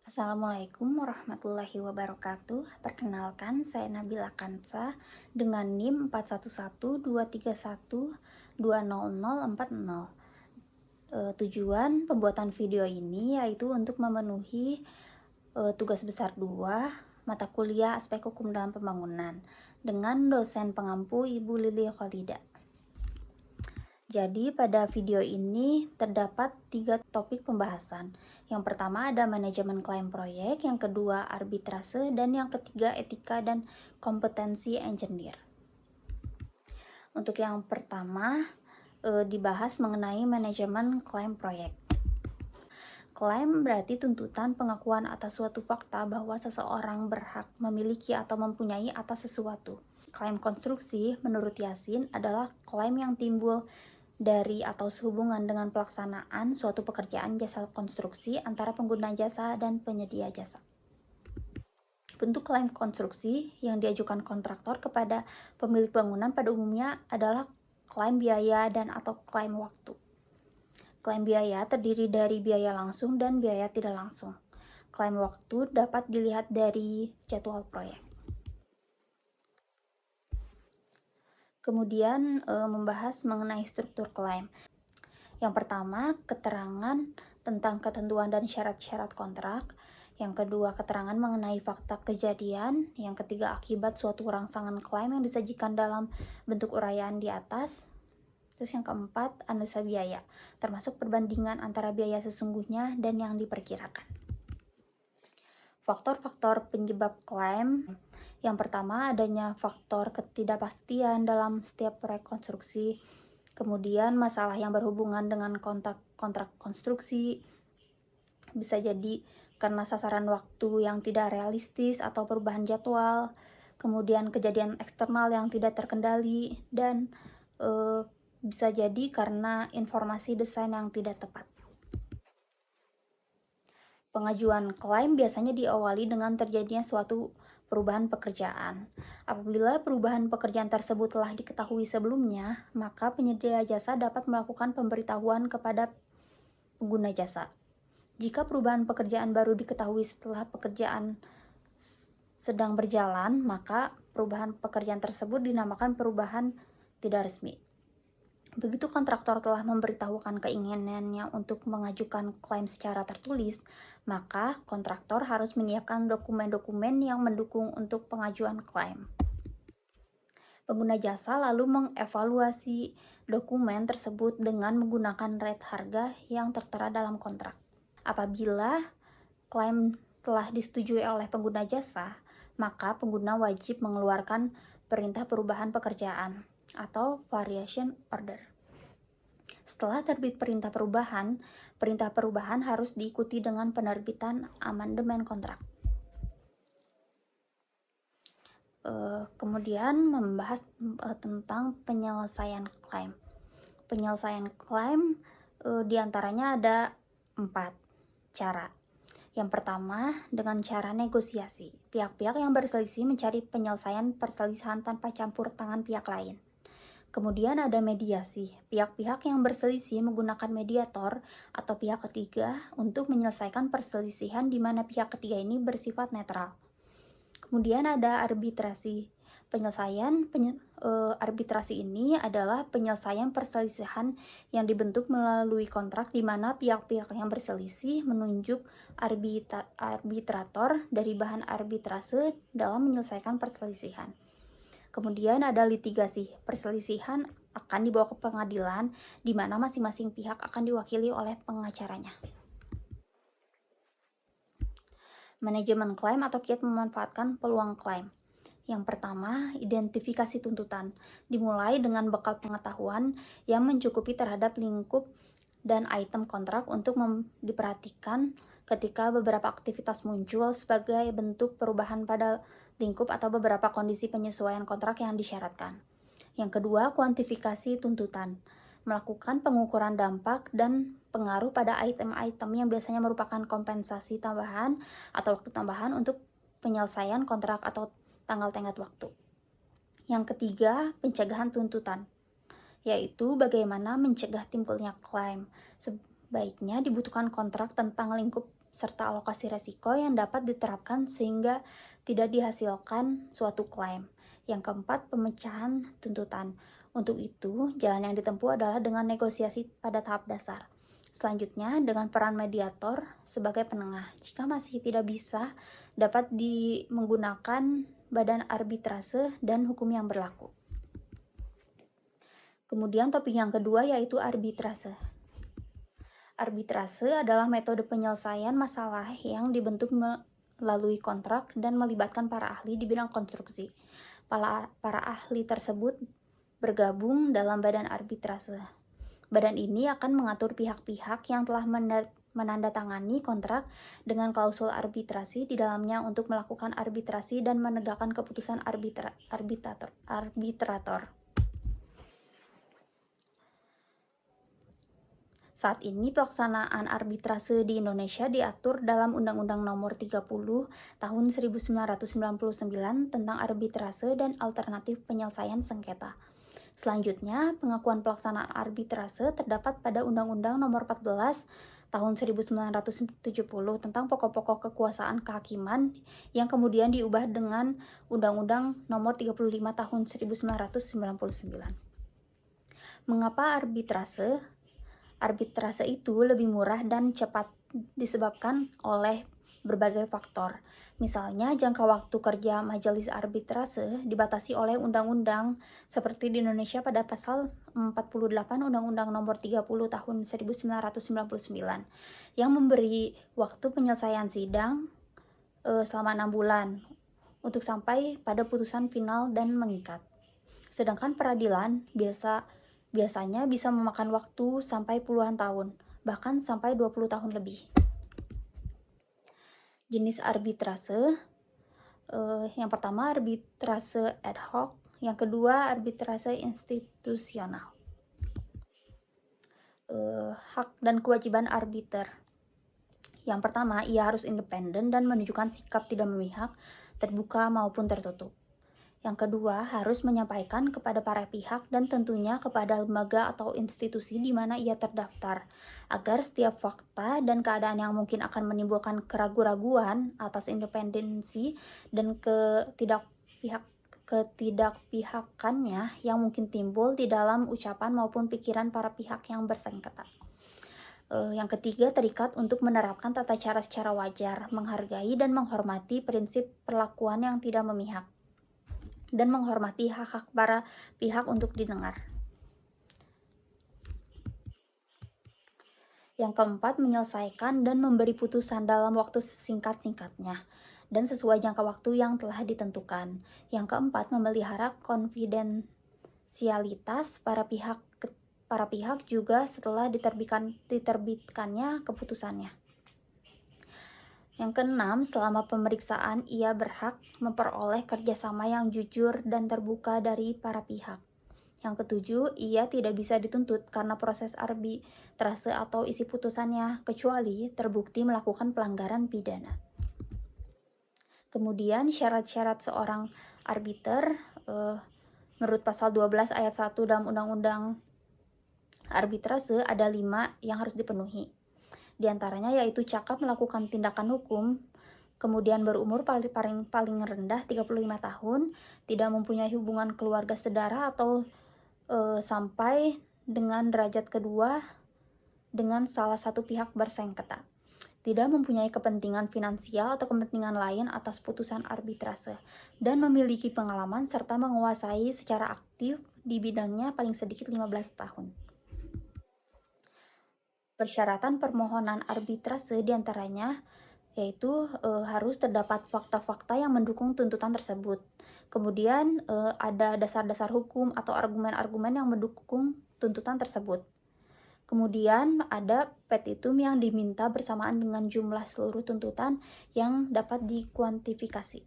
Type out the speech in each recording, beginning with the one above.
Assalamualaikum warahmatullahi wabarakatuh. Perkenalkan, saya Nabila Kansa dengan NIM 411231200040. Tujuan pembuatan video ini yaitu untuk memenuhi tugas besar 2 mata kuliah aspek hukum dalam pembangunan dengan dosen pengampu Ibu Lili Khalida. Jadi pada video ini terdapat 3 topik pembahasan. Yang pertama ada manajemen klaim proyek, yang kedua arbitrase, dan yang ketiga etika dan kompetensi engineer. Untuk yang pertama dibahas mengenai manajemen klaim proyek. Klaim berarti tuntutan pengakuan atas suatu fakta bahwa seseorang berhak memiliki atau mempunyai atas sesuatu. Klaim konstruksi menurut Yasin adalah klaim yang timbul dari atau sehubungan dengan pelaksanaan suatu pekerjaan jasa konstruksi antara pengguna jasa dan penyedia jasa. Bentuk klaim konstruksi yang diajukan kontraktor kepada pemilik bangunan pada umumnya adalah klaim biaya dan atau klaim waktu. Klaim biaya terdiri dari biaya langsung dan biaya tidak langsung. Klaim waktu dapat dilihat dari jadwal proyek. Kemudian membahas mengenai struktur klaim. Yang pertama, keterangan tentang ketentuan dan syarat-syarat kontrak. Yang kedua, keterangan mengenai fakta kejadian. Yang ketiga, akibat suatu rangsangan klaim yang disajikan dalam bentuk uraian di atas. Terus yang keempat, analisa biaya, termasuk perbandingan antara biaya sesungguhnya dan yang diperkirakan. Faktor-faktor penyebab klaim. Yang pertama, adanya faktor ketidakpastian dalam setiap proyek konstruksi. Kemudian masalah yang berhubungan dengan kontrak konstruksi. Bisa jadi karena sasaran waktu yang tidak realistis atau perubahan jadwal. Kemudian kejadian eksternal yang tidak terkendali. Dan bisa jadi karena informasi desain yang tidak tepat. Pengajuan klaim biasanya diawali dengan terjadinya suatu perubahan pekerjaan. Apabila perubahan pekerjaan tersebut telah diketahui sebelumnya, maka penyedia jasa dapat melakukan pemberitahuan kepada pengguna jasa. Jika perubahan pekerjaan baru diketahui setelah pekerjaan sedang berjalan, maka perubahan pekerjaan tersebut dinamakan perubahan tidak resmi. Begitu kontraktor telah memberitahukan keinginannya untuk mengajukan klaim secara tertulis, maka kontraktor harus menyiapkan dokumen-dokumen yang mendukung untuk pengajuan klaim. Pengguna jasa lalu mengevaluasi dokumen tersebut dengan menggunakan rate harga yang tertera dalam kontrak. Apabila klaim telah disetujui oleh pengguna jasa, maka pengguna wajib mengeluarkan perintah perubahan pekerjaan atau variation order. Setelah terbit perintah perubahan harus diikuti dengan penerbitan amandemen kontrak. Kemudian membahas tentang penyelesaian klaim. Penyelesaian klaim diantaranya ada 4 cara. Yang pertama, dengan cara negosiasi. Pihak-pihak yang berselisih mencari penyelesaian perselisihan tanpa campur tangan pihak lain. Kemudian ada mediasi. Pihak-pihak yang berselisih menggunakan mediator atau pihak ketiga untuk menyelesaikan perselisihan di mana pihak ketiga ini bersifat netral. Kemudian ada arbitrasi. Arbitrasi ini adalah penyelesaian perselisihan yang dibentuk melalui kontrak di mana pihak-pihak yang berselisih menunjuk arbitrator dari bahan arbitrase dalam menyelesaikan perselisihan. Kemudian ada litigasi. Perselisihan akan dibawa ke pengadilan di mana masing-masing pihak akan diwakili oleh pengacaranya. Manajemen klaim atau kiat memanfaatkan peluang klaim. Yang pertama, identifikasi tuntutan. Dimulai dengan bekal pengetahuan yang mencukupi terhadap lingkup dan item kontrak untuk diperhatikan ketika beberapa aktivitas muncul sebagai bentuk perubahan pada lingkup atau beberapa kondisi penyesuaian kontrak yang disyaratkan. Yang kedua, kuantifikasi tuntutan. Melakukan pengukuran dampak dan pengaruh pada item-item yang biasanya merupakan kompensasi tambahan atau waktu tambahan untuk penyelesaian kontrak atau tanggal tenggat waktu. Yang ketiga, pencegahan tuntutan, yaitu bagaimana mencegah timbulnya klaim. Sebaiknya dibutuhkan kontrak tentang lingkup serta alokasi resiko yang dapat diterapkan sehingga tidak dihasilkan suatu klaim. Yang keempat, pemecahan tuntutan. Untuk itu, jalan yang ditempuh adalah dengan negosiasi pada tahap dasar. Selanjutnya, dengan peran mediator sebagai penengah. Jika masih tidak bisa, dapat menggunakan badan arbitrase dan hukum yang berlaku. Kemudian topik yang kedua yaitu arbitrase. Arbitrase adalah metode penyelesaian masalah yang dibentuk melalui kontrak dan melibatkan para ahli di bidang konstruksi. Para ahli tersebut bergabung dalam badan arbitrase. Badan ini akan mengatur pihak-pihak yang telah menandatangani kontrak dengan klausul arbitrasi di dalamnya untuk melakukan arbitrasi dan menegakkan keputusan arbitrator. Saat ini pelaksanaan arbitrase di Indonesia diatur dalam Undang-Undang Nomor 30 Tahun 1999 tentang arbitrase dan alternatif penyelesaian sengketa. Selanjutnya, pengakuan pelaksanaan arbitrase terdapat pada Undang-Undang Nomor 14 Tahun 1970 tentang pokok-pokok kekuasaan kehakiman yang kemudian diubah dengan Undang-Undang Nomor 35 Tahun 1999. Mengapa arbitrase? Arbitrase itu lebih murah dan cepat disebabkan oleh berbagai faktor. Misalnya, jangka waktu kerja majelis arbitrase dibatasi oleh undang-undang seperti di Indonesia pada pasal 48 Undang-Undang Nomor 30 Tahun 1999 yang memberi waktu penyelesaian sidang selama 6 bulan untuk sampai pada putusan final dan mengikat. Sedangkan peradilan biasanya bisa memakan waktu sampai puluhan tahun, bahkan sampai 20 tahun lebih. Jenis arbitrase, yang pertama arbitrase ad hoc, yang kedua arbitrase institusional. Hak dan kewajiban arbiter. Yang pertama, ia harus independen dan menunjukkan sikap tidak memihak, terbuka maupun tertutup. Yang kedua, harus menyampaikan kepada para pihak dan tentunya kepada lembaga atau institusi di mana ia terdaftar, agar setiap fakta dan keadaan yang mungkin akan menimbulkan keraguan-raguan atas independensi dan ketidakpihakannya yang mungkin timbul di dalam ucapan maupun pikiran para pihak yang bersengketa. Yang ketiga, terikat untuk menerapkan tata cara secara wajar, menghargai dan menghormati prinsip perlakuan yang tidak memihak, dan menghormati hak-hak para pihak untuk didengar. Yang keempat, menyelesaikan dan memberi putusan dalam waktu sesingkat-singkatnya dan sesuai jangka waktu yang telah ditentukan. Yang keempat, memelihara konfidensialitas para pihak juga setelah diterbitkannya keputusannya. Yang keenam, selama pemeriksaan ia berhak memperoleh kerjasama yang jujur dan terbuka dari para pihak. Yang ketujuh, ia tidak bisa dituntut karena proses arbitrase atau isi putusannya, kecuali terbukti melakukan pelanggaran pidana. Kemudian syarat-syarat seorang arbiter, menurut pasal 12 ayat 1 dalam Undang-Undang Arbitrase ada 5 yang harus dipenuhi. Di antaranya yaitu cakap melakukan tindakan hukum, kemudian berumur paling rendah 35 tahun, tidak mempunyai hubungan keluarga saudara atau sampai dengan derajat kedua dengan salah satu pihak bersengketa, tidak mempunyai kepentingan finansial atau kepentingan lain atas putusan arbitrase, dan memiliki pengalaman serta menguasai secara aktif di bidangnya paling sedikit 15 tahun. Persyaratan permohonan arbitrase diantaranya yaitu harus terdapat fakta-fakta yang mendukung tuntutan tersebut. Kemudian ada dasar-dasar hukum atau argumen-argumen yang mendukung tuntutan tersebut. Kemudian ada petitum yang diminta bersamaan dengan jumlah seluruh tuntutan yang dapat dikuantifikasi.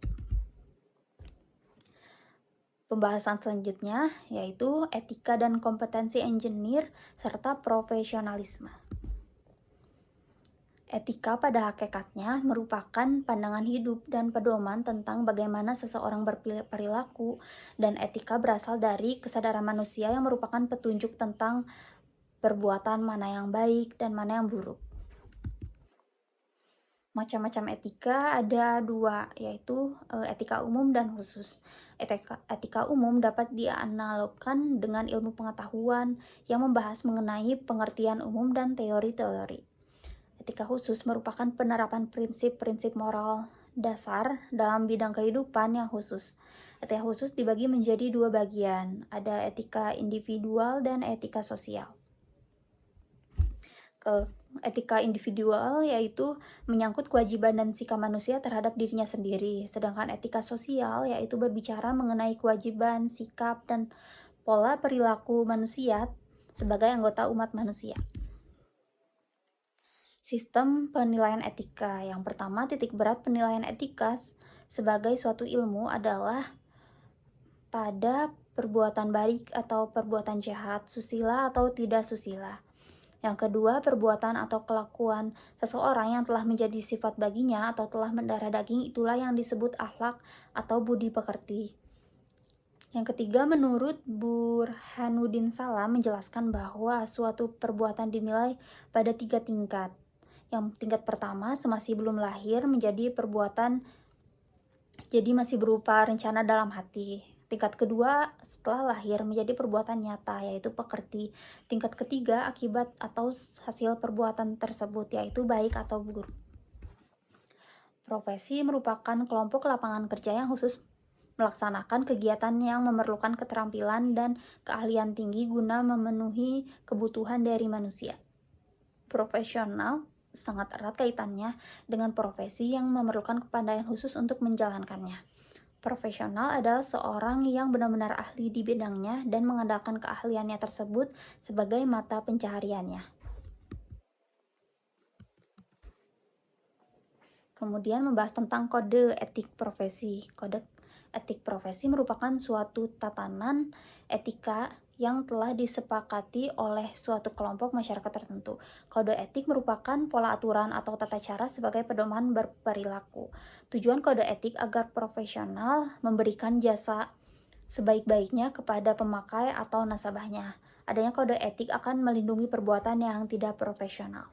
Pembahasan selanjutnya yaitu etika dan kompetensi engineer serta profesionalisme. Etika pada hakikatnya merupakan pandangan hidup dan pedoman tentang bagaimana seseorang berperilaku, dan etika berasal dari kesadaran manusia yang merupakan petunjuk tentang perbuatan mana yang baik dan mana yang buruk. Macam-macam etika ada dua, yaitu etika umum dan khusus. Etika umum dapat dianalogkan dengan ilmu pengetahuan yang membahas mengenai pengertian umum dan teori-teori. Etika khusus merupakan penerapan prinsip-prinsip moral dasar dalam bidang kehidupan yang khusus. Etika khusus dibagi menjadi dua bagian, ada etika individual dan etika sosial. Etika individual yaitu menyangkut kewajiban dan sikap manusia terhadap dirinya sendiri, sedangkan etika sosial yaitu berbicara mengenai kewajiban, sikap, dan pola perilaku manusia sebagai anggota umat manusia. Sistem penilaian etika. Yang pertama, titik berat penilaian etika sebagai suatu ilmu adalah pada perbuatan baik atau perbuatan jahat, susila atau tidak susila. Yang kedua, perbuatan atau kelakuan seseorang yang telah menjadi sifat baginya atau telah mendarah daging, itulah yang disebut akhlak atau budi pekerti. Yang ketiga, menurut Burhanuddin Salam menjelaskan bahwa suatu perbuatan dinilai pada 3 tingkat. Yang tingkat pertama, semasih belum lahir menjadi perbuatan, jadi masih berupa rencana dalam hati. Tingkat kedua, setelah lahir menjadi perbuatan nyata, yaitu pekerti. Tingkat ketiga, akibat atau hasil perbuatan tersebut, yaitu baik atau buruk. Profesi merupakan kelompok lapangan kerja yang khusus melaksanakan kegiatan yang memerlukan keterampilan dan keahlian tinggi guna memenuhi kebutuhan dari manusia. Profesional sangat erat kaitannya dengan profesi yang memerlukan kepandaian khusus untuk menjalankannya. Profesional adalah seorang yang benar-benar ahli di bidangnya dan mengandalkan keahliannya tersebut sebagai mata pencahariannya. Kemudian membahas tentang kode etik profesi. Kode etik profesi merupakan suatu tatanan etika yang telah disepakati oleh suatu kelompok masyarakat tertentu. Kode etik merupakan pola aturan atau tata cara sebagai pedoman berperilaku. Tujuan kode etik agar profesional memberikan jasa sebaik-baiknya kepada pemakai atau nasabahnya. Adanya kode etik akan melindungi perbuatan yang tidak profesional.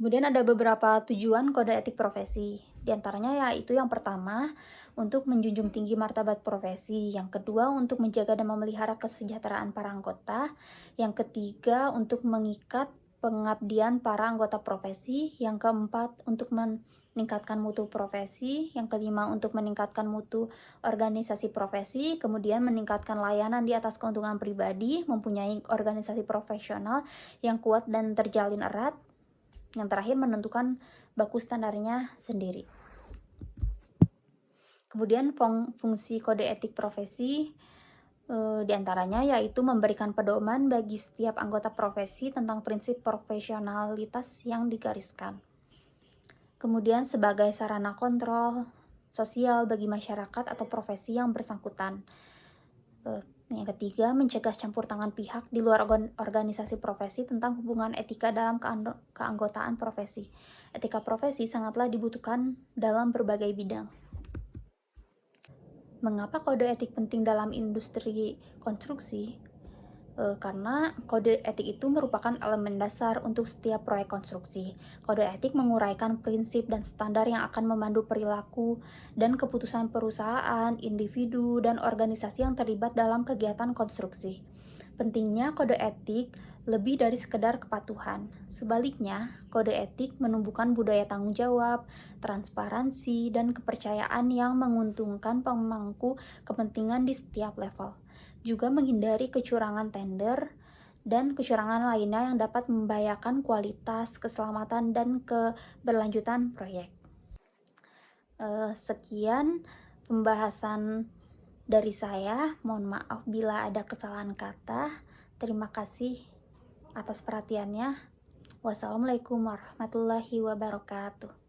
Kemudian ada beberapa tujuan kode etik profesi. Di antaranya yaitu yang pertama, untuk menjunjung tinggi martabat profesi. Yang kedua, untuk menjaga dan memelihara kesejahteraan para anggota. Yang ketiga, untuk mengikat pengabdian para anggota profesi. Yang keempat, untuk meningkatkan mutu profesi. Yang kelima, untuk meningkatkan mutu organisasi profesi. Kemudian meningkatkan layanan di atas keuntungan pribadi, mempunyai organisasi profesional yang kuat dan terjalin erat. Yang terakhir, menentukan baku standarnya sendiri. Kemudian fungsi kode etik profesi diantaranya yaitu memberikan pedoman bagi setiap anggota profesi tentang prinsip profesionalitas yang digariskan. Kemudian sebagai sarana kontrol sosial bagi masyarakat atau profesi yang bersangkutan. Yang ketiga, mencegah campur tangan pihak di luar organisasi profesi tentang hubungan etika dalam keanggotaan profesi. Etika profesi sangatlah dibutuhkan dalam berbagai bidang. Mengapa kode etik penting dalam industri konstruksi? Karena kode etik itu merupakan elemen dasar untuk setiap proyek konstruksi. Kode etik menguraikan prinsip dan standar yang akan memandu perilaku dan keputusan perusahaan, individu, dan organisasi yang terlibat dalam kegiatan konstruksi. Pentingnya kode etik lebih dari sekedar kepatuhan. Sebaliknya, kode etik menumbuhkan budaya tanggung jawab, transparansi, dan kepercayaan yang menguntungkan pemangku kepentingan di setiap level. Juga menghindari kecurangan tender dan kecurangan lainnya yang dapat membahayakan kualitas, keselamatan, dan keberlanjutan proyek. Sekian pembahasan dari saya. Mohon maaf bila ada kesalahan kata. Terima kasih atas perhatiannya. Wassalamualaikum warahmatullahi wabarakatuh.